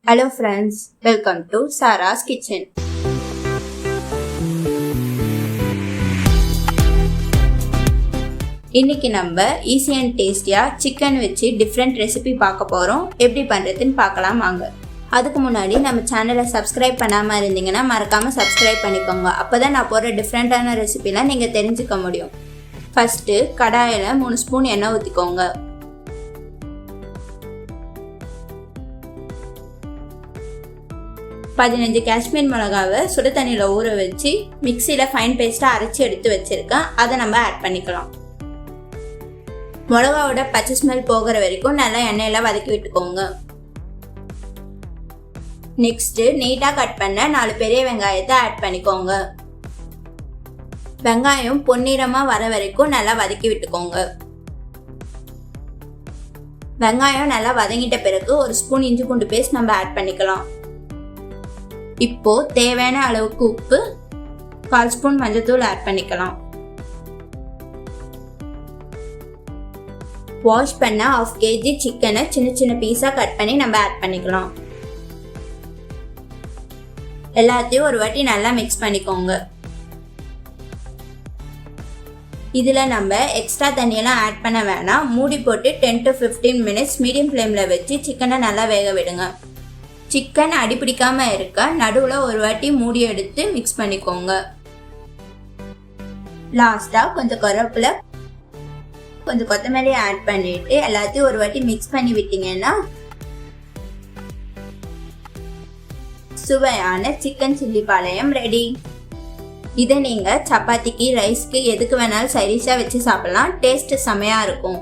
Hello friends, welcome to Sara's Kitchen. இன்னைக்கு நம்ம easy and டேஸ்டியா சிக்கன் வச்சு டிஃப்ரெண்ட் ரெசிபி பார்க்க போறோம். எப்படி பண்றதுன்னு பார்க்கலாம் வாங்க. அதுக்கு முன்னாடி நம்ம சேனலை சப்ஸ்கிரைப் பண்ணாமல் இருந்தீங்கன்னா மறக்காமல் சப்ஸ்கிரைப் பண்ணிக்கோங்க. அப்போ தான் நான் போகிற டிஃப்ரெண்ட்டான ரெசிபிலாம் நீங்கள் தெரிஞ்சுக்க முடியும். ஃபஸ்ட்டு கடாயில் 3 ஸ்பூன் எண்ணெய் ஊற்றிக்கோங்க. பதினஞ்சு காஷ்மீர் மிளகாவை சுடு தண்ணியில் ஊற வச்சு மிக்சியில் ஃபைன் பேஸ்ட்டாக அரைச்சி எடுத்து வச்சுருக்கேன். அதை நம்ம ஆட் பண்ணிக்கலாம். மிளகாவோட பச்சை ஸ்மெல் போகிற வரைக்கும் நல்லா எண்ணெயில் வதக்கி விட்டுக்கோங்க. நெக்ஸ்ட்டு நீட்டாக கட் பண்ண 4 பெரிய வெங்காயத்தை ஆட் பண்ணிக்கோங்க. வெங்காயம் பொன்னிறமாக வர வரைக்கும் நல்லா வதக்கி விட்டுக்கோங்க. வெங்காயம் நல்லா வதங்கிட்ட பிறகு 1 ஸ்பூன் இஞ்சி பூண்டு பேஸ்ட் நம்ம ஆட் பண்ணிக்கலாம். இப்போ தேவையான அளவுக்கு உப்பு, 1/4 ஸ்பூன் மஞ்சள்தூள் ஆட் பண்ணிக்கலாம். வாஷ் பண்ண 1/2 kg சிக்கனை சின்ன சின்ன பீஸாக கட் பண்ணி நம்ம ஆட் பண்ணிக்கலாம். எல்லாத்தையும் ஒரு வாட்டி நல்லா மிக்ஸ் பண்ணிக்கோங்க. இதில் நம்ம எக்ஸ்ட்ரா தண்ணியெல்லாம் ஆட் பண்ண வேணாம். மூடி போட்டு 10 to 15 மினிட்ஸ் மீடியம் ஃப்ளேமில் வச்சு சிக்கனை நல்லா வேக விடுங்க. சிக்கன் அடிப்பிடிக்காமல் இருக்க நடுவில் ஒரு வாட்டி மூடி எடுத்து மிக்ஸ் பண்ணிக்கோங்க. லாஸ்ட்டாக கொஞ்சம் கருவேப்பிலை, கொஞ்சம் கொத்தமல்லி ஆட் பண்ணிட்டு எல்லாத்தையும் ஒரு வாட்டி மிக்ஸ் பண்ணி விட்டீங்கன்னா சுவையான சிக்கன் சில்லி பாளையம் ரெடி. இதை நீங்கள் சப்பாத்திக்கு, ரைஸ்க்கு எதுக்கு வேணாலும் சைடிஷாக வச்சு சாப்பிடலாம். டேஸ்ட் செமையாக இருக்கும்.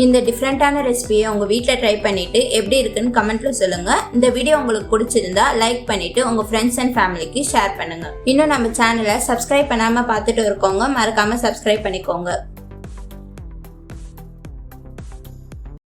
இந்த டிஃப்ரெண்ட்டான ரெசிபியை உங்கள் வீட்டில் ட்ரை பண்ணிவிட்டு எப்படி இருக்குன்னு கமெண்ட்டில் சொல்லுங்கள். இந்த வீடியோ உங்களுக்கு பிடிச்சிருந்தா லைக் பண்ணிவிட்டு உங்கள் ஃப்ரெண்ட்ஸ் அண்ட் ஃபேமிலிக்கு ஷேர் பண்ணுங்கள். இன்னும் நம்ம சேனலை சப்ஸ்கிரைப் பண்ணாமல் பார்த்துட்டு இருக்கோங்க, மறக்காமல் சப்ஸ்கிரைப் பண்ணிக்கோங்க.